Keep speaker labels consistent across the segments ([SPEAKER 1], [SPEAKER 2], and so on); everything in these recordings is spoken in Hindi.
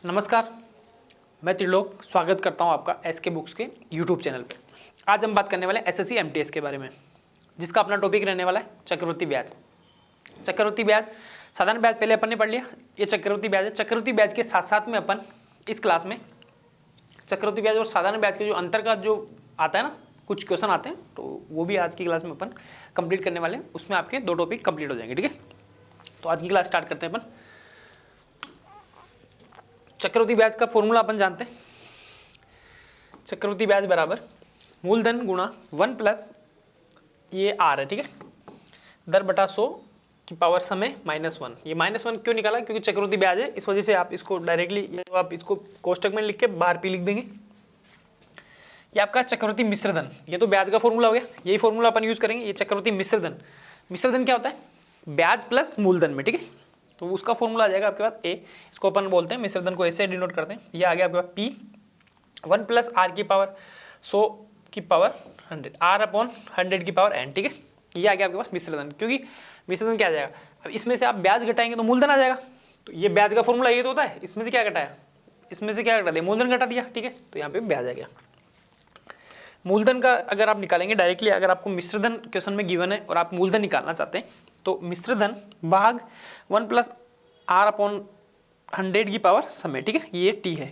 [SPEAKER 1] नमस्कार, मैं त्रिलोक स्वागत करता हूं आपका एसके बुक्स के यूट्यूब चैनल पे। आज हम बात करने वाले एसएससी एमटीएस के बारे में, जिसका अपना टॉपिक रहने वाला है चक्रवृद्धि ब्याज। चक्रवृद्धि ब्याज, साधारण ब्याज पहले अपन ने पढ़ लिया, ये चक्रवृद्धि ब्याज है। चक्रवृद्धि ब्याज के साथ साथ में अपन इस क्लास में चक्रवृद्धि ब्याज और साधारण ब्याज के जो अंतर का जो आता है ना, कुछ क्वेश्चन आते हैं, तो वो भी आज की क्लास में अपन कंप्लीट करने वाले हैं। उसमें आपके 2 टॉपिक कंप्लीट हो जाएंगे, ठीक है। तो आज की क्लास स्टार्ट करते हैं अपन। चक्रवृद्धि ब्याज का फॉर्मूला अपन जानते हैं। चक्रवृद्धि ब्याज बराबर मूलधन गुणा 1 प्लस ये आर है, ठीक है, दर बटा 100 की पावर समय -1। ये -1 क्यों निकाला? क्योंकि चक्रवृद्धि ब्याज है, इस वजह से आप इसको डायरेक्टली आप इसको कोष्टक में लिख के बाहर पी लिख देंगे। ये आपका चक्रवृद्धि मिश्रधन, ये तो ब्याज का फॉर्मूला हो गया, यही फॉर्मूला अपन यूज करेंगे। ये चक्रवृद्धि मिश्रधन, मिश्रधन क्या होता है? ब्याज प्लस मूलधन में, ठीक है। तो उसका फॉर्मूला आ जाएगा आपके पास ए, इसको अपन बोलते हैं मिश्रधन को ऐसे डिनोट करते हैं। ये आ गया आपके पास पी 1 प्लस आर की पावर 100 की पावर 100, आर अपॉन 100 की पावर एन, ठीक है। ये आ गया आपके पास मिश्रधन, क्योंकि मिश्रधन क्या आ जाएगा? अब इसमें से आप ब्याज घटाएंगे तो मूलधन आ जाएगा। तो ये ब्याज का फॉर्मूला ये तो होता है, इसमें से क्या घटाया? इसमें से क्या घटा दिया? मूलधन घटा दिया, ठीक है। तो यहाँ पे ब्याज आ गया। मूलधन का अगर आप निकालेंगे डायरेक्टली, अगर आपको मिश्रधन क्वेश्चन में गिवन है और आप मूलधन निकालना चाहते हैं, तो मिश्रधन भाग 1 प्लस आर अपॉन 100 की पावर समय, ठीक है। ये टी है,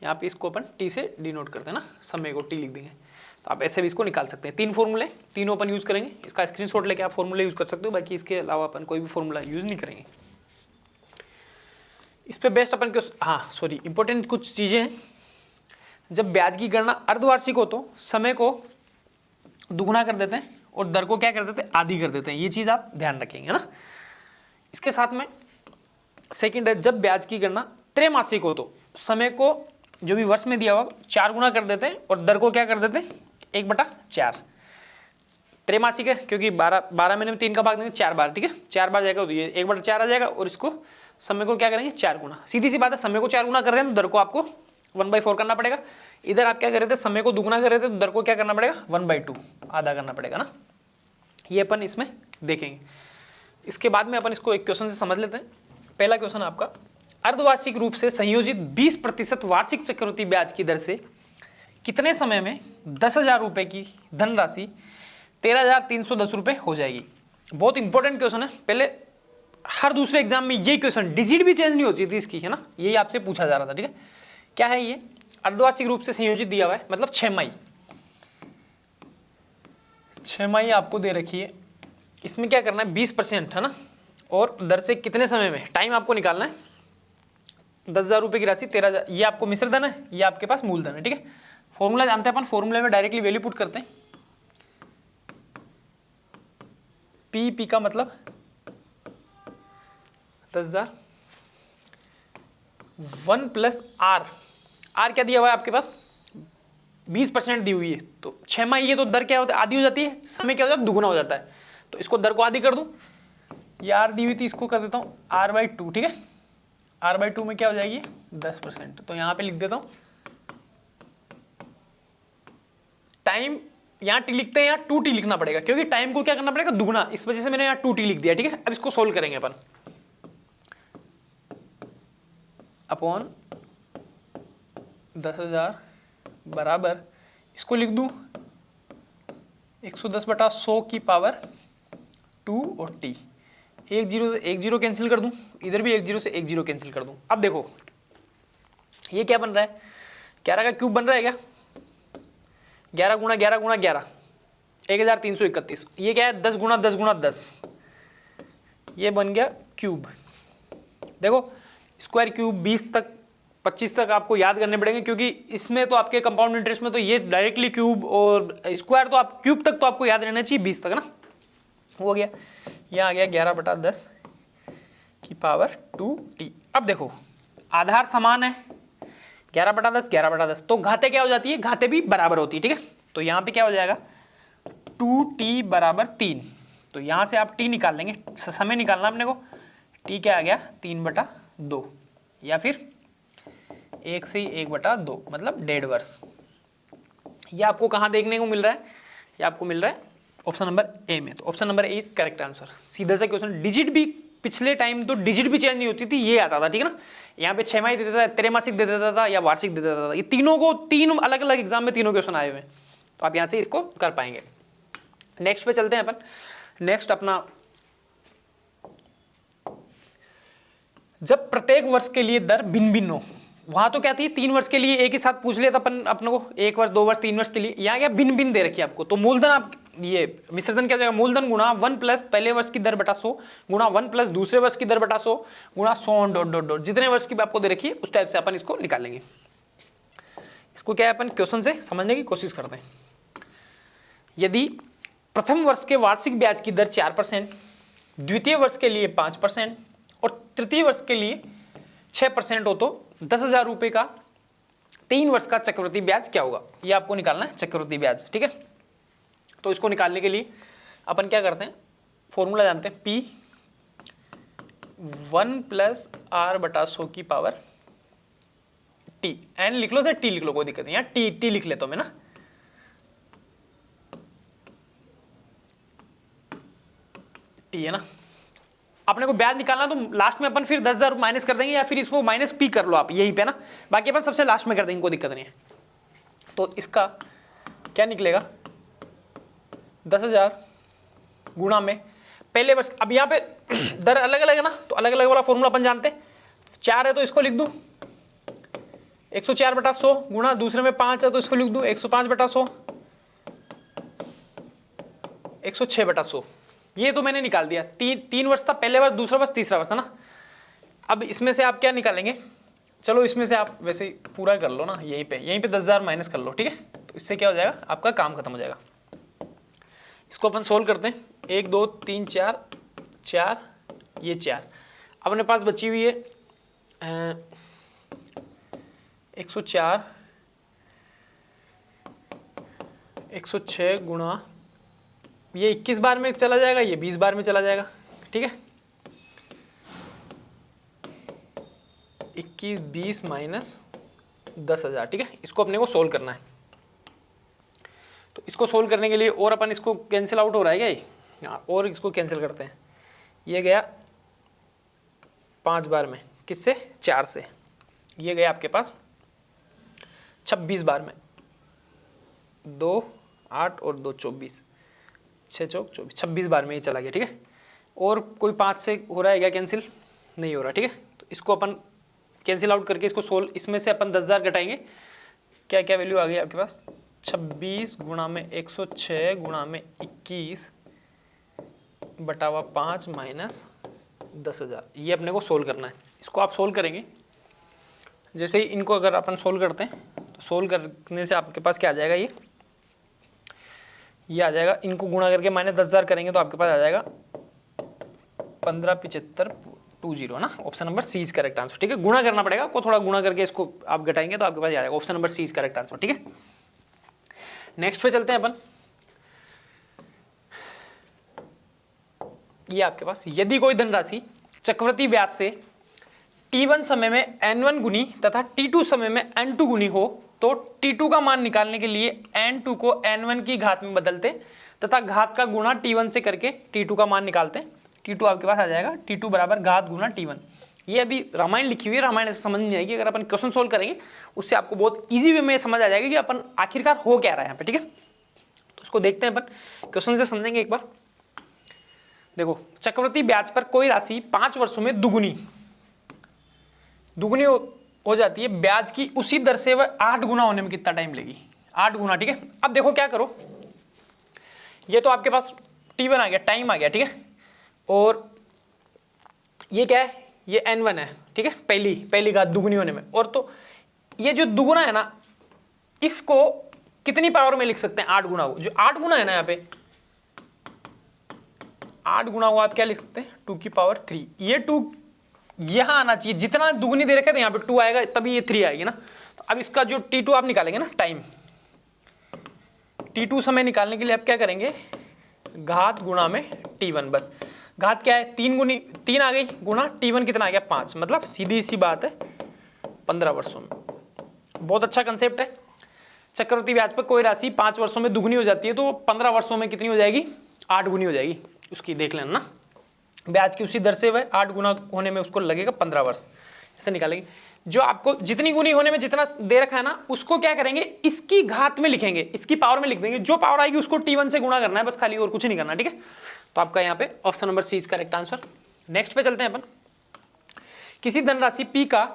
[SPEAKER 1] यहाँ पे इसको अपन टी से डिनोट करते हैं ना, समय को टी लिख देंगे। तो आप ऐसे भी इसको निकाल सकते हैं। 3 फॉर्मूले, तीनों अपन यूज़ करेंगे। इसका स्क्रीनशॉट लेके आप फॉर्मूले यूज़ कर सकते हो, बाकी इसके अलावा अपन कोई भी फॉर्मूला यूज़ नहीं करेंगे। इस पर बेस्ट अपन इंपॉर्टेंट कुछ चीज़ें हैं। जब ब्याज की गणना अर्धवार्षिक हो तो समय को दुगुना कर देते हैं और दर को क्या कर देते हैं? आधी कर देते हैं। ये चीज़ आप ध्यान रखेंगे ना। इसके साथ में सेकंड है, जब ब्याज की गणना त्रैमासिक हो तो समय को जो भी वर्ष में दिया हुआ 4 गुना कर देते हैं और दर को क्या कर देते हैं? 1/4। त्रैमासिक है क्योंकि 12 महीने में 3 का भाग देंगे 4 बार, ठीक है। 4 बार जाएगा तो ये 1/4 आ जाएगा और इसको समय को क्या करेंगे? 4 गुना। सीधी सी बात है, समय को 4 गुना कर रहे हैं तो दर को आपको 1/4 करना पड़ेगा। इधर आप क्या कर रहे थे? समय को दुगुना कर रहे थे तो दर को क्या करना पड़ेगा? 1/2 आधा करना पड़ेगा ना। ये अपन इसमें देखेंगे। इसके बाद में अपन इसको एक क्वेश्चन से समझ लेते हैं। पहला क्वेश्चन आपका, अर्धवार्षिक रूप से संयोजित 20% वार्षिक चक्रवृद्धि ब्याज की दर से कितने समय में 10,000 रुपये की धनराशि 13,310 रुपये हो जाएगी? बहुत इंपॉर्टेंट क्वेश्चन है। पहले हर दूसरे एग्जाम में ये क्वेश्चन डिजिट भी चेंज नहीं होती थी इसकी, है ना। यही आपसे पूछा जा रहा था, ठीक है। क्या है ये? अर्धवार्षिक रूप से संयोजित दिया हुआ है, मतलब 6 माही आपको दे रखी है। इसमें क्या करना है? 20%, है ना। और दर से कितने समय में? टाइम आपको निकालना है। 10,000 रुपये की राशि 13,000, ये आपको मिश्रधन है, ये आपके पास मूलधन है, ठीक है। फॉर्मूला जानते हैं अपन, फॉर्मूले में डायरेक्टली वैल्यू पुट करते हैं। पी का मतलब 10,000 1 प्लस आर क्या दिया हुआ है आपके पास? 20% दी हुई है। तो 6 माही है तो दर क्या होता है? आधी हो जाती है। समय क्या हो जाता है? दुगुना हो जाता है। तो इसको दर को आधी कर दूं, ये आर दी हुई थी, इसको कर देता हूं r/2, ठीक है। r/2 में क्या हो जाएगी? 10%। तो यहां पे लिख देता हूं टाइम, यहां टी लिखते हैं, यहां 2t लिखना पड़ेगा क्योंकि टाइम को क्या करना पड़ेगा? दुगुना। इस वजह से मैंने यहां 2t लिख दिया, ठीक है। अब इसको सोल्व करेंगे अपन। अपॉन 10,000 बराबर, इसको लिख दूं 110/100 की पावर 2 और t। 1 0 से 1 0 कैंसिल कर दूं, इधर भी 1 0 से 1 0 कैंसिल कर दूं। अब देखो ये क्या बन रहा है? 11 का क्यूब बन रहा है क्या? 11 गुणा 11 गुणा 11 1331। ये क्या है? 10 गुणा 10 गुणा 10, ये बन गया क्यूब। देखो स्क्वायर क्यूब 20 तक 25 तक आपको याद करने पड़ेंगे, क्योंकि इसमें तो आपके कंपाउंड इंटरेस्ट में तो ये डायरेक्टली क्यूब और स्क्वायर, तो आप क्यूब तक तो आपको याद रहना चाहिए, 20 तक ना। हो गया, यहाँ आ गया 11/10 की पावर 2t। अब देखो आधार समान है, 11/10 11/10, तो घाते क्या हो जाती है? घाते भी बराबर होती है, ठीक है। तो यहाँ पे क्या हो जाएगा? 2t बराबर 3। तो यहाँ से आप t निकाल लेंगे, समय निकालना अपने को। t क्या आ गया? 3/2, या फिर 1 से 1/2, मतलब 1.5 वर्ष। ये आपको कहाँ देखने को मिल रहा है? ये आपको मिल रहा है ऑप्शन नंबर ए में। तो option number A is correct answer. सीधा सा क्वेश्चन, डिजिट भी पिछले टाइम तो डिजिट भी चेंज नहीं होती थी, ये आता था, ठीक है ना। यहाँ पे 6 माही दे देता था, त्रैमासिक दे देता था या वार्षिक दे देता था। ये तीनों को 3 अलग अलग एग्जाम में तीनों क्वेश्चन आए हुए हैं, तो आप यहाँ से इसको कर पाएंगे। नेक्स्ट पे चलते हैं अपन। नेक्स्ट अपना, जब प्रत्येक वर्ष के लिए दर भिन्न भिन्न हो, वहां तो क्या थी 3 वर्ष के लिए एक ही साथ पूछ लिया था अपन अपने को, 1 वर्ष 2 वर्ष 3 वर्ष के लिए। यहाँ क्या भिन्न भिन्न दे रखी है आपको, तो मूलधन आप ये मिश्रधन क्या हो जाएगा, मूलधन गुणा 1 प्लस पहले वर्ष की दर बटा 100 गुणा 1 प्लस दूसरे वर्ष की दर बटा 100 गुणा 100 डॉट डॉट डॉट, जितने वर्ष की भी आपको दे रखी है उस टाइप से अपन इसको निकालेंगे। इसको क्या है अपन क्वेश्चन से समझने की कोशिश करते हैं। यदि प्रथम वर्ष के वार्षिक ब्याज की दर 4%, द्वितीय वर्ष के लिए 5% और तृतीय वर्ष के लिए 6% हो, तो 10,000 रुपये का 3 वर्ष का चक्रवृद्धि ब्याज क्या होगा, ये आपको निकालना है चक्रवृद्धि ब्याज, ठीक है। तो इसको निकालने के लिए अपन क्या करते हैं, फॉर्मूला जानते हैं, P 1 प्लस R बटा 100 की पावर T, N लिख लो, सर T लिख लो, कोई दिक्कत नहीं, यहाँ T लिख लेता हूं मैं ना, T है ना। अपने को ब्याज निकालना तो लास्ट में अपन फिर 10,000 माइनस कर देंगे, या फिर इसको माइनस P कर लो आप यहीं पे ना, बाकी अपन सबसे लास्ट में कर देंगे, कोई दिक्कत नहीं है। तो इसका क्या निकलेगा, 10,000 गुणा में पहले वर्ष, अब यहाँ पे दर अलग अलग है ना, तो अलग अलग वाला फॉर्मूला अपन जानते हैं। 4 है तो इसको लिख दूं 104 बटा 100 गुणा, दूसरे में 5 है तो इसको लिख दूं 105 बटा 100, 106 बटा 100। ये तो मैंने निकाल दिया। 3 वर्ष था, पहले वर्ष, दूसरा वर्ष, तीसरा वर्ष है ना। अब इसमें से आप क्या निकालेंगे, चलो इसमें से आप वैसे ही पूरा कर लो ना, यहीं पे 10,000 माइनस कर लो, ठीक है। तो इससे क्या हो जाएगा, आपका काम खत्म हो जाएगा। इसको अपन सोल्व करते हैं, 1 2 3 4 4, ये 4 अपने पास बची हुई है 104 106 गुणा, ये 21 बार में चला जाएगा, ये 20 बार में चला जाएगा, ठीक है। 21 20 माइनस 10,000, ठीक है। इसको अपने को सोल्व करना है। तो इसको सोल्व करने के लिए और अपन इसको कैंसिल आउट हो रहा है क्या, ये हाँ, और इसको कैंसिल करते हैं। ये गया 5 बार में, किससे, 4 से। ये गया आपके पास 26 बार में, 2 8 और 2 24, 6 चौक 24, 26 बार में ये चला गया, ठीक है। और कोई 5 से हो रहा है क्या कैंसिल, नहीं हो रहा, ठीक है। तो इसको अपन कैंसिल आउट करके इसको सोल्व, इसमें से अपन 10,000 घटाएंगे, क्या क्या वैल्यू आ गई आपके पास, 26 गुणा में 106 गुणा में 21 बटावा 5 माइनस 10,000, ये अपने को सोल्व करना है। इसको आप सोल्व करेंगे, जैसे ही इनको अगर अपन सोल्व करते हैं तो सोल्व करने से आपके पास क्या आ जाएगा, ये आ जाएगा, इनको गुणा करके माइनस 10,000 करेंगे तो आपके पास आ जाएगा 157520 ना। Option number C is correct answer, ठीक है। गुणा करना पड़ेगा, आपको थोड़ा गुणा करके इसको आप घटाएंगे तो आपके पास आ जाएगा option number C is correct answer, ठीक है। नेक्स्ट पे चलते हैं अपन। ये आपके पास, यदि कोई धनराशि चक्रवृद्धि ब्याज से T1 समय में N1 गुनी तथा T2 समय में N2 गुनी हो, तो T2 का मान निकालने के लिए N2 को N1 की घात में बदलते तथा घात का गुणा T1 से करके T2 का मान निकालते हैं। T2 आपके पास आ जाएगा, T2 बराबर घात गुना T1। ये अभी रामायण लिखी हुई है, रामायण से समझ नहीं आएगी, अगर अपन क्वेश्चन सोल्व करेंगे उससे आपको बहुत ईजी वे में समझ आ जाएगा कि अपन आखिरकार हो क्या रहा है यहाँ पे, ठीक है। तो उसको देखते हैं अपन, क्वेश्चन से समझेंगे एक बार। देखो, चक्रवृद्धि ब्याज पर कोई राशि 5 वर्षों में दुगुनी हो जाती है, ब्याज की उसी दर से वह 8 गुना होने में कितना टाइम लेगी, 8 गुना, ठीक है। अब देखो क्या करो, ये तो आपके पास T1 आ गया, टाइम आ गया, ठीक है। और ये क्या है, ये N1 है, ठीक है, पहली घात दुगुनी होने में। और तो ये जो दुगुना है ना, इसको कितनी पावर में लिख सकते हैं, 8 गुना को। जो 8 गुना है ना, यहाँ पे 8 गुना हुआ, आप क्या लिख सकते हैं, 2 की पावर 3। ये 2 यहां आना चाहिए, जितना दुगुनी दे रखे थे यहाँ पे 2 आएगा, तभी ये 3 आएगी ना। तो अब इसका जो T2 आप निकालेंगे ना, टाइम T2 समय निकालने के लिए आप क्या करेंगे, घात गुणा में T1, बस घात क्या है, 3 आ गई, गुणा T1 कितना आ गया, 5, मतलब सीधी सी बात है 15 वर्षों में। बहुत अच्छा कंसेप्ट है। चक्रवृद्धि ब्याज पर कोई राशि 5 वर्षों में दुगुनी हो जाती है, तो 15 वर्षों में कितनी हो जाएगी, 8 गुनी हो जाएगी, उसकी देख लेना ना। ब्याज की उसी दर से वह 8 गुना होने में उसको लगेगा 15 वर्ष, ऐसे निकालेंगे। जो आपको जितनी गुनी होने में जितना दे रखा है ना, उसको क्या करेंगे, इसकी घात में लिखेंगे, इसकी पावर में लिख देंगे, जो पावर आएगी उसको T1 से गुणा करना है बस, खाली और कुछ नहीं करना, ठीक है। तो आपका यहाँ पे option number C is correct answer. Next पे चलते हैं अपन। किसी धनराशि P का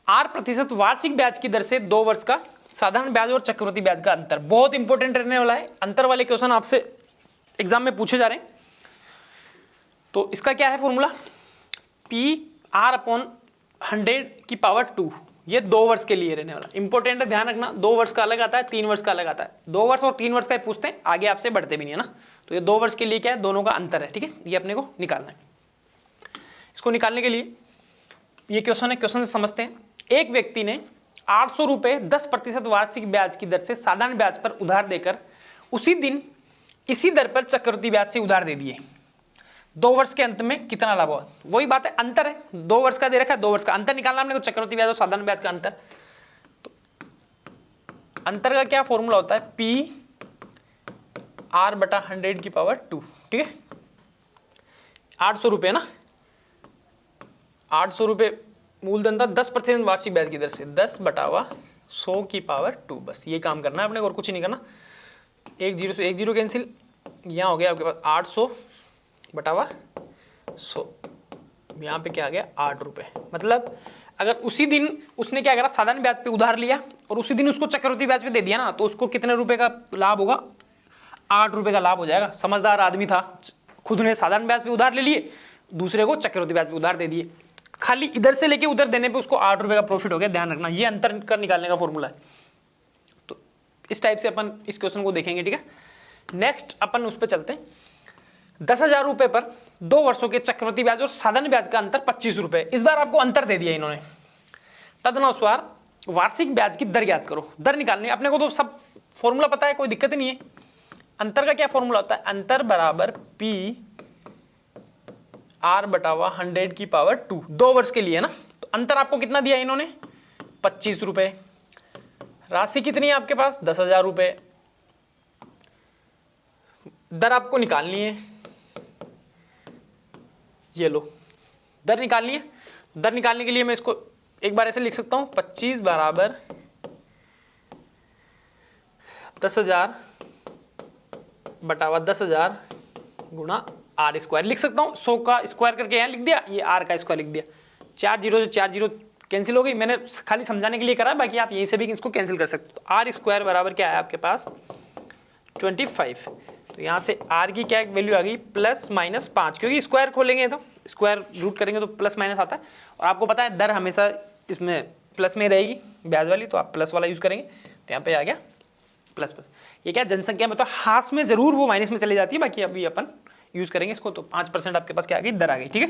[SPEAKER 1] 8% वार्षिक ब्याज की दर से 2 वर्ष का साधारण ब्याज और चक्रवृद्धि ब्याज का अंतर, बहुत इंपॉर्टेंट रहने वाला है। अंतर वाले क्वेश्चन आपसे एग्जाम में पूछे जा रहे हैं। तो इसका क्या है फॉर्मूला, PR/100⁻², ये 2 वर्ष के लिए रहने वाला, इंपॉर्टेंट है, ध्यान रखना। 2 वर्ष का अलग आता है, 3 वर्ष का अलग आता है। 2 वर्ष और 3 वर्ष का पूछते हैं, आगे आपसे बढ़ते भी नहीं है ना। तो ये 2 वर्ष के लिए क्या है, दोनों का अंतर है, ठीक है, ये अपने को निकालना है। इसको निकालने के लिए ये क्वेश्चन है, क्वेश्चन से समझते हैं। एक व्यक्ति ने 800 रुपये 10% वार्षिक ब्याज की दर से साधारण ब्याज पर उधार देकर उसी दिन इसी दर पर चक्रवृद्धि ब्याज से उधार दे दिए। 2 वर्ष के अंत में कितना लाभ हुआ, वही बात है, अंतर है। 2 वर्ष का दे रखा है, 2 वर्ष का अंतर निकालना हमने को, चक्रवृद्धि ब्याज और साधारण ब्याज का अंतर। तो अंतर का क्या फॉर्मूला होता है, PR/100⁻², ठीक है। 800 रुपये ना, 800 रुपये मूलधन था, 10% वार्षिक ब्याज की दर से 10/100⁻², बस ये काम करना है अपने, और कुछ नहीं करना। 1 0 से 1 0 कैंसिल, यहाँ हो गया आपके पास 800/100, यहाँ पे क्या आ गया 8 रुपये। मतलब अगर उसी दिन उसने क्या करा, साधारण ब्याज पे उधार लिया और उसी दिन उसको चक्रवृद्धि ब्याज पे दे दिया ना, तो उसको कितने रुपए का लाभ होगा, 8 रुपये का लाभ हो जाएगा। समझदार आदमी था, खुद ने साधारण ब्याज पे उधार ले लिए, दूसरे को चक्रवृद्धि ब्याज पे उधार दे दिए, खाली इधर से लेके उधर देने पे उसको 8 रुपये का प्रॉफिट हो गया। ध्यान रखना, ये अंतर कर निकालने का फॉर्मूला है। तो इस टाइप से अपन इस क्वेश्चन को देखेंगे, ठीक है। नेक्स्ट अपन उस पर चलते हैं। 10,000 रुपये पर 2 वर्षों के चक्रवृद्धि ब्याज और साधारण ब्याज का अंतर 25 रुपये। इस बार आपको अंतर दे दिया इन्होंने। तदनुसार वार्षिक ब्याज की दर ज्ञात करो। दर निकालनी अपने को, तो सब फॉर्मूला पता है, कोई दिक्कत नहीं है। अंतर का क्या फॉर्मूला होता है, अंतर बराबर PR/100⁻², 2 वर्ष के लिए ना। तो अंतर आपको कितना दिया इन्होंने, 25 रुपये। राशि कितनी है आपके पास, 10,000 रुपये। दर आपको निकालनी है, ये लो दर निकालनी है। दर निकालने के लिए मैं इसको एक बार ऐसे लिख सकता हूँ, 25 बराबर 10,000/10,000 गुणा R² लिख सकता हूँ। 100 का स्क्वायर करके यहाँ लिख दिया, ये R का स्क्वायर लिख दिया। 4 0 से 4 0 कैंसिल हो गई, मैंने खाली समझाने के लिए करा, बाकी आप यहीं से भी इसको कैंसिल कर सकते हो। तो R² बराबर क्या है आपके पास, 25। तो यहाँ से R की क्या वैल्यू आ गई, +-5, क्योंकि स्क्वायर खोलेंगे तो स्क्वायर रूट करेंगे तो प्लस माइनस आता है। और आपको पता है दर हमेशा इसमें प्लस में रहेगी ब्याज वाली, तो आप प्लस वाला यूज़ करेंगे। तो यहाँ पे आ गया प्लस। ये क्या जनसंख्या में तो हाफ में जरूर वो माइनस में चली जाती है, बाकी अभी अपन यूज़ करेंगे इसको। तो 5% आपके पास क्या आ गई, दर आ गई, ठीक है।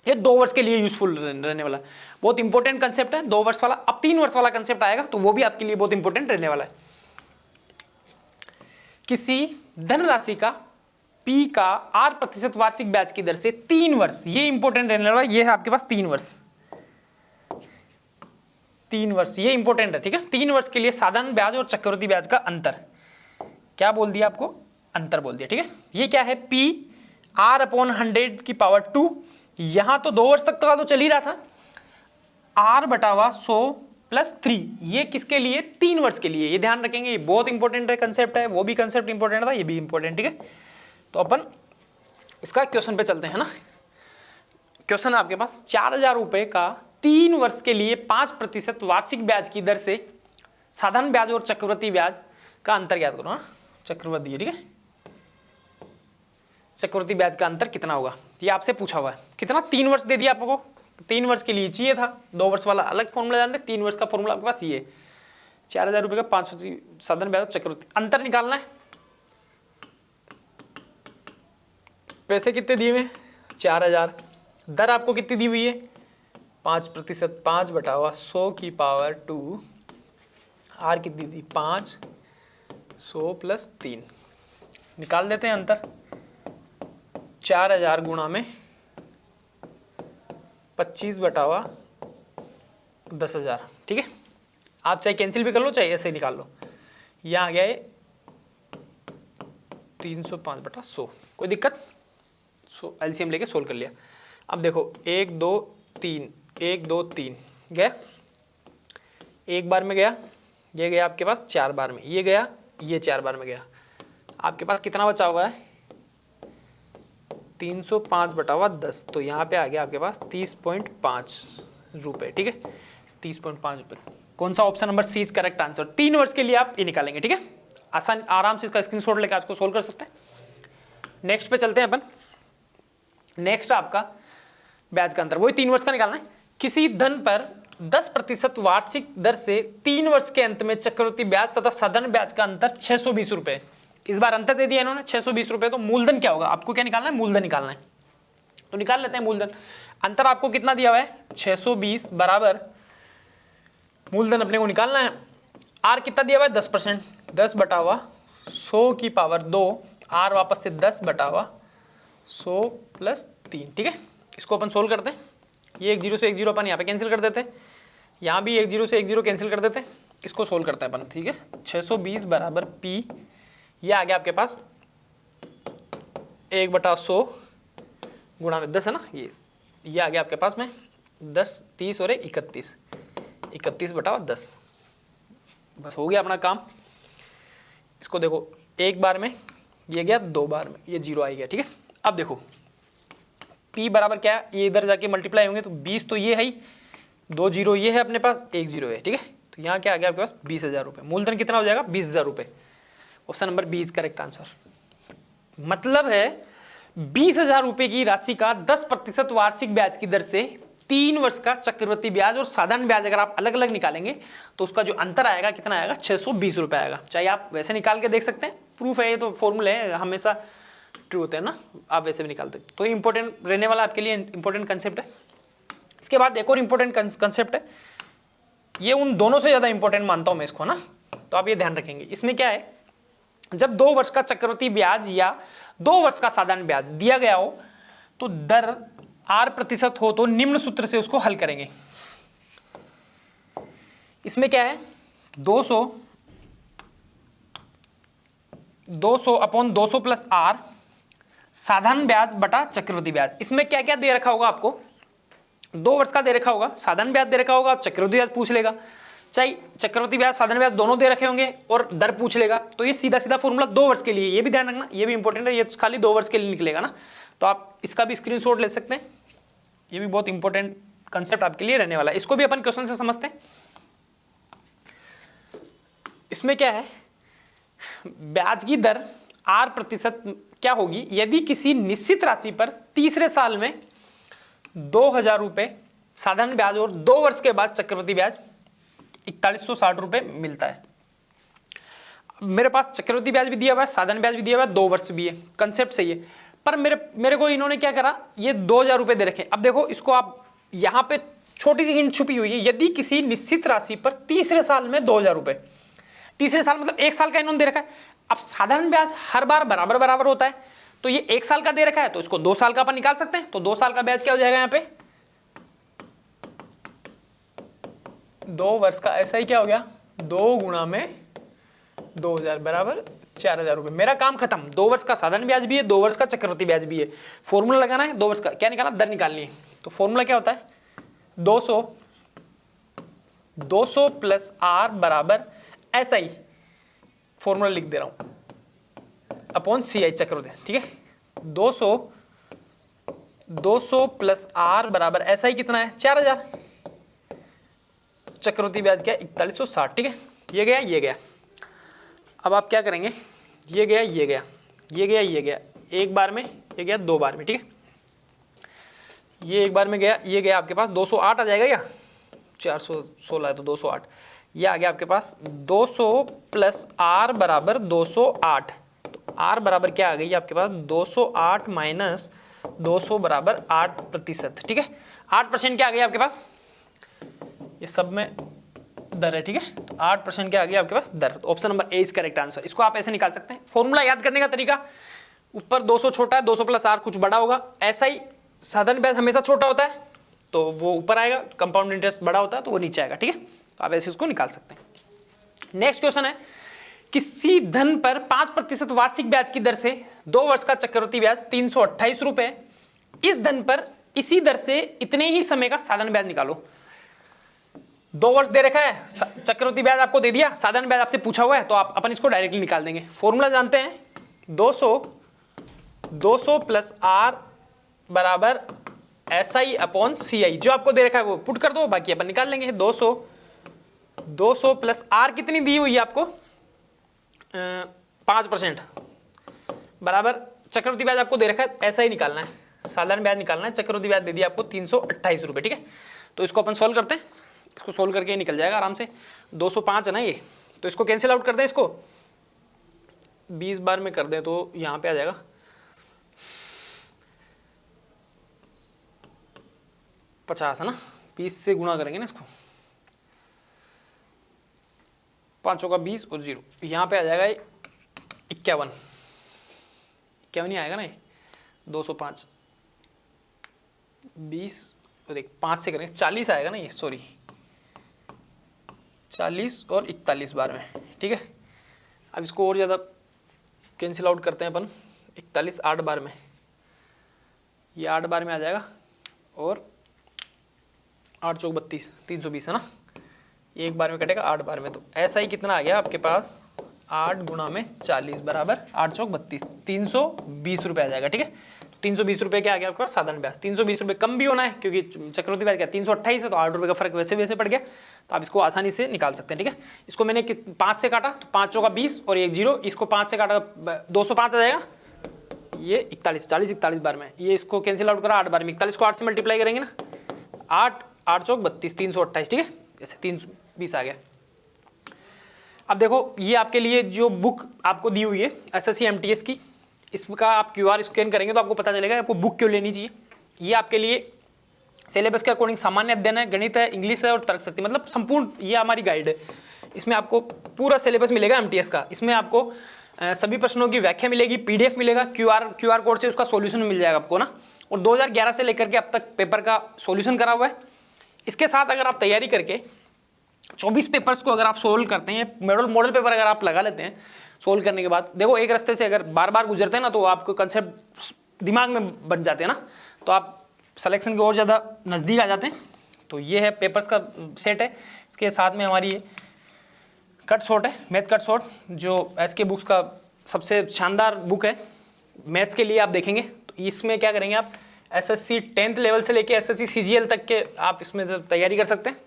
[SPEAKER 1] ये 2 वर्ष के लिए यूजफुल रहने वाला, बहुत इंपॉर्टेंट कंसेप्ट है 2 वर्ष वाला। अब 3 वर्ष वाला कंसेप्ट आएगा, तो वो भी आपके लिए बहुत इंपॉर्टेंट रहने वाला है। किसी धनराशि का P का 8% वार्षिक ब्याज की दर से 3 वर्ष, ये इंपॉर्टेंट रहने वाला है। ये है आपके पास 3 वर्ष, 3 वर्ष ये इंपॉर्टेंट है, ठीक है। 3 वर्ष के लिए साधारण ब्याज और चक्रवृद्धि ब्याज का अंतर क्या बोल दिया आपको, अंतर बोल दिया, ठीक है। ये क्या है, PR/100⁻²। यहां तो 2 वर्ष तक तो चल ही रहा था, R/100 + 3, ये किसके लिए, 3 वर्ष के लिए। ये ध्यान रखेंगे, ये बहुत इंपॉर्टेंट है कंसेप्ट है, वो भी कंसेप्ट इंपॉर्टेंट था, ये भी इंपॉर्टेंट, ठीक है। तो अपन इसका क्वेश्चन पे चलते हैं ना। क्वेश्चन आपके पास 4,000 रुपये का 3 वर्ष के लिए 5% वार्षिक ब्याज की दर से साधारण ब्याज और चक्रवृद्धि ब्याज का अंतर ज्ञात करो ना। चक्रवृद्धि, ठीक है, चक्रवृद्धि ब्याज का अंतर कितना होगा, ये आपसे पूछा हुआ है। कितना, 3 वर्ष दे दिया आपको, 3 वर्ष के लिए चाहिए था। 2 वर्ष वाला अलग फॉर्मूला जानते, 3 वर्ष का फॉर्मूला आपके पास ये 4,000 रुपये का 5% साधारण ब्याज और चक्रवृद्धि, अंतर निकालना है। पैसे कितने दिए हुए, 4,000। दर आपको कितनी दी हुई है, 5%, 5/100⁻²। R कितनी दी, 5, 100 + 3, निकाल देते हैं अंतर। 4,000 गुणा में 25/10,000, ठीक है। आप चाहे कैंसिल भी कर लो, चाहे ऐसे ही निकाल लो। यहाँ आ गया है 305/100, कोई दिक्कत, सो एलसीएम लेके सोल्व कर लिया। अब देखो 1 2 3 1 2 3 गया, एक बार में गया, ये गया आपके पास 4 बार में, ये गया, ये 4 बार में गया। आपके पास कितना बचा हुआ है 305/10, तो यहाँ पे आ गया आपके पास 30.5 रुपये, ठीक है 30.5 रुपये। कौन सा option number C is correct answer. 3 वर्ष के लिए आप ये निकालेंगे, ठीक है आसान, आराम से इसका स्क्रीनशॉट लेकर आज को सोल्व कर सकते हैं। नेक्स्ट पे चलते हैं अपन। नेक्स्ट आपका ब्याज का अंतर, वही 3 वर्ष का निकालना है। किसी धन पर 10% वार्षिक दर से 3 वर्ष के अंत में चक्रवृद्धि ब्याज तथा साधारण ब्याज का अंतर 620 रुपये। इस बार अंतर दे दिया इन्होंने 620 रुपये, तो मूलधन क्या होगा, आपको क्या निकालना है, मूलधन निकालना है। तो निकाल लेते हैं मूलधन। अंतर आपको कितना दिया हुआ है 620 बराबर, मूलधन अपने को निकालना है। आर कितना दिया हुआ है 10%, 10/100⁻², आर वापस से 10/100 + 3, ठीक है। इसको अपन सोल्व करते हैं। ये 1 0 से 1 0 अपन यहाँ पे कैंसिल कर देते हैं, यहाँ भी 1 0 से 1 0 कैंसिल कर देते हैं। इसको सोल्व करते हैं अपन, ठीक है 620 बराबर पी, ये आ गया आपके पास 1/100 गुणा में 10 है ना, ये आ गया आपके पास में 10 30 और 31, 31/10। बस हो गया अपना काम। इसको देखो एक बार में ये गया, 2 बार में ये 0 आ गया, ठीक है। अब देखो P बराबर क्या है, ये इधर जाके मल्टीप्लाई होंगे तो 20 तो ये है ही, 2 0 ये है अपने पास, 1 0 है, ठीक है। तो यहाँ क्या आ गया आपके पास 20,000 रुपये। मूलधन कितना हो जाएगा 20,000 रुपये। Option number B is correct answer. मतलब है 20,000 रुपये की राशि का 10% वार्षिक ब्याज की दर से 3 वर्ष का चक्रवृद्धि ब्याज और साधारण ब्याज अगर आप अलग अलग निकालेंगे तो उसका जो अंतर आएगा कितना आएगा 620 रुपये आएगा। चाहे आप वैसे निकाल के देख सकते हैं, प्रूफ है ये, तो फॉर्मूले हैं हमेशा ट्रू होते हैं ना, आप वैसे भी निकालते हैं। तो इंपॉर्टेंट रहने वाला आपके लिए इंपॉर्टेंट कंसेप्ट है। इसके बाद एक और इंपॉर्टेंट कंसेप्ट है, ये उन दोनों से ज़्यादा इंपॉर्टेंट मानता हूँ मैं इसको ना, तो आप ये ध्यान रखेंगे। इसमें क्या है, जब 2 वर्ष का चक्रवृद्धि ब्याज या 2 वर्ष का साधारण ब्याज दिया गया हो तो दर R% हो तो निम्न सूत्र से उसको हल करेंगे। इसमें क्या है 200 अपॉन 200 प्लस R साधारण ब्याज बटा चक्रवृद्धि ब्याज। इसमें क्या क्या दे रखा होगा आपको, 2 वर्ष का दे रखा होगा, साधारण ब्याज दे रखा होगा, चक्रवृद्धि ब्याज पूछ लेगा, चाहे चक्रवृद्धि ब्याज साधारण ब्याज दोनों दे रखे होंगे और दर पूछ लेगा। तो ये सीधा सीधा फॉर्मूला 2 वर्ष के लिए, ये भी ध्यान रखना, ये भी इंपॉर्टेंट है, ये खाली 2 वर्ष के लिए निकलेगा ना, तो आप इसका भी स्क्रीनशॉट ले सकते हैं। ये भी बहुत इंपॉर्टेंट कंसेप्ट आपके लिए रहने वाला है, इसको भी अपन क्वेश्चन से समझते हैं। इसमें क्या है, ब्याज की दर R% क्या होगी यदि किसी निश्चित राशि पर तीसरे साल में 2,000 रुपये साधारण ब्याज और 2 वर्ष के बाद चक्रवृद्धि ब्याज 4160 रुपये मिलता है। मेरे पास चक्रवृद्धि ब्याज भी दिया हुआ है, साधारण ब्याज भी दिया हुआ है, 2 वर्ष भी है, कंसेप्ट सही है। पर मेरे को इन्होंने क्या करा, ये 2,000 रुपये दे रखे। अब देखो इसको आप यहाँ पे छोटी सी हिंट छुपी हुई है, यदि किसी निश्चित राशि पर तीसरे साल में 2,000 रुपये, तीसरे साल मतलब 1 साल का इन्होंने दे रखा है। अब साधारण ब्याज हर बार बराबर बराबर होता है, तो ये 1 साल का दे रखा है तो इसको 2 साल का अपन निकाल सकते हैं। तो 2 साल का ब्याज क्या हो जाएगा यहाँ पे 2 वर्ष का, ऐसा ही क्या हो गया 2 गुणा में 2,000 बराबर 4,000 रुपये। मेरा काम खत्म। 2 वर्ष का साधारण ब्याज भी है, 2 वर्ष का चक्रवृद्धि ब्याज भी है। फॉर्मूला लगाना है, 2 वर्ष का क्या निकालना, दर निकालनी है। तो फॉर्मूला क्या होता है 200 प्लस R बराबर ऐसा ही फॉर्मूला लिख दे रहा हूं अपॉन CI चक्रवृद्धि, ठीक है। 200 प्लस R बराबर ऐसा ही कितना है 4,000, चक्रवृद्धि ब्याज क्या 4160, ठीक है। ये गया ये गया। अब आप क्या करेंगे, ये गया ये गया ये गया ये गया, एक बार में ये गया, 2 बार में, ठीक है। ये एक बार में गया, ये गया आपके पास 208 आ जाएगा, या 416 है तो 208, ये आ गया आपके पास 200 प्लस R बराबर 208। तो R बराबर क्या आ गई आपके पास 208 माइनस 200 बराबर 8%, ठीक है। 8% क्या आ गया आपके पास, ये सब में दर है, ठीक है। तो 8% क्या आ गया आपके पास दर। तो option number A is correct answer. इसको आप ऐसे निकाल सकते हैं। फॉर्मूला याद करने का तरीका, ऊपर 200 छोटा है, 200 प्लस R कुछ बड़ा होगा, ऐसा ही साधारण ब्याज हमेशा छोटा होता है तो वो ऊपर आएगा, कंपाउंड इंटरेस्ट बड़ा होता है तो वो नीचे आएगा, ठीक है। तो आप ऐसे इसको निकाल सकते हैं। नेक्स्ट क्वेश्चन है, किसी धन पर 5% वार्षिक ब्याज की दर से 2 वर्ष का चक्रवृद्धि ब्याज 328 रुपए, इस धन पर इसी दर से इतने ही समय का साधारण ब्याज निकालो। 2 वर्ष दे रखा है, चक्रवृद्धि ब्याज आपको दे दिया, साधारण ब्याज आपसे पूछा हुआ है, तो आप अपन इसको डायरेक्टली निकाल देंगे। फॉर्मूला जानते हैं, 200 प्लस आर बराबर SI अपॉन CI। जो आपको दे रखा है वो पुट कर दो, बाकी अपन निकाल लेंगे। 200 प्लस आर कितनी दी हुई है आपको, 5% बराबर चक्रवृद्धि ब्याज आपको दे रखा है, ऐसा ही निकालना है, साधारण ब्याज निकालना है। चक्रवृद्धि ब्याज दे दिया आपको 328 रुपये, ठीक है। तो इसको अपन सोल्व करते हैं, इसको सोल्व करके निकल जाएगा आराम से। 205 है ना ये, तो इसको कैंसिल आउट कर दें, इसको 20 बार में कर दें तो यहाँ पे आ जाएगा 50 है ना, 20 से गुणा करेंगे ना इसको, 5 का 20 और 0, यहाँ पे आ जाएगा 51 ही आएगा ना ये। 205 20 और 5 से करेंगे 40 आएगा ना ये, सॉरी 40 और 41 बार में, ठीक है। अब इसको और ज़्यादा कैंसिल आउट करते हैं अपन, 41 8 बार में, ये 8 बार में आ जाएगा, और 8 चौक 32, 320 है ना, ये एक बार में कटेगा 8 बार में। तो ऐसा ही कितना आ गया आपके पास, 8 गुणा में 40 बराबर 8 चौक 32, 320 रुपये आ जाएगा, ठीक है। 320 रुपये क्या आ गया आपका साधारण ब्याज। 320 रुपये कम भी होना है क्योंकि चक्रवृद्धि ब्याज क्या 328 है, तो 8 रुपये का फर्क वैसे वैसे पड़ गया, तो आप इसको आसानी से निकाल सकते हैं, ठीक है। इसको मैंने 5 से काटा तो 5 चौका 20 और 1 0, इसको 5 से काटा 205 आ जाएगा, ये 41 बार में, ये इसको कैंसिल आउट करा 8 बार में, 41 को 8 से मल्टीप्लाई करेंगे ना, 8 चौक 32, 328, ठीक है, जैसे 320 आ गया। अब देखो ये आपके लिए जो बुक आपको दी हुई है SSC MTS की, इसका आप QR स्कैन करेंगे तो आपको पता चलेगा आपको बुक क्यों लेनी चाहिए। ये आपके लिए सिलेबस के अकॉर्डिंग सामान्य अध्ययन है, गणित है, इंग्लिश है और तर्कशक्ति, मतलब संपूर्ण ये हमारी गाइड है। इसमें आपको पूरा सिलेबस मिलेगा MTS का। इसमें आपको सभी प्रश्नों की व्याख्या मिलेगी, PDF मिलेगा, QR कोड से उसका सॉल्यूशन मिल जाएगा आपको ना, और 2011 से लेकर के अब तक पेपर का सॉल्यूशन करा हुआ है। इसके साथ अगर आप तैयारी करके 24 पेपर्स को अगर आप सोल्व करते हैं, मॉडल पेपर अगर आप लगा लेते हैं सोल्व करने के बाद, देखो एक रास्ते से अगर बार बार गुजरते हैं ना तो आपको कंसेप्ट दिमाग में बन जाते हैं ना, तो आप सिलेक्शन के और ज़्यादा नज़दीक आ जाते हैं। तो ये है पेपर्स का सेट है, इसके साथ में हमारी कट शॉर्ट है, मैथ कट शॉर्ट, जो SK बुक्स का सबसे शानदार बुक है मैथ्स के लिए। आप देखेंगे तो इसमें क्या करेंगे, आप SSC 10th लेवल से लेके SSC CGL तक के आप इसमें तैयारी कर सकते हैं।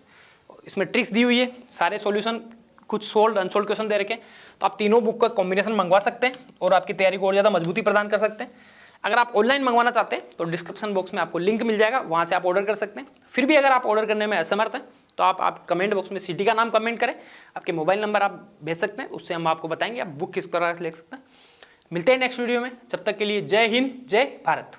[SPEAKER 1] इसमें ट्रिक्स दी हुई है, सारे सॉल्यूशन, कुछ सोल्ड अनसोल्ड क्वेश्चन दे रखे हैं, तो आप तीनों बुक का कॉम्बिनेशन मंगवा सकते हैं और आपकी तैयारी को और ज़्यादा मजबूती प्रदान कर सकते हैं। अगर आप ऑनलाइन मंगवाना चाहते हैं तो डिस्क्रिप्शन बॉक्स में आपको लिंक मिल जाएगा, वहाँ से आप ऑर्डर कर सकते हैं। फिर भी अगर आप ऑर्डर करने में असमर्थ हैं तो आप कमेंट बॉक्स में सिटी का नाम कमेंट करें, आपके मोबाइल नंबर आप भेज सकते हैं, उससे हम आपको बताएंगे आप बुक किस प्रकार से ले सकते हैं। मिलते हैं नेक्स्ट वीडियो में, जब तक के लिए जय हिंद, जय भारत।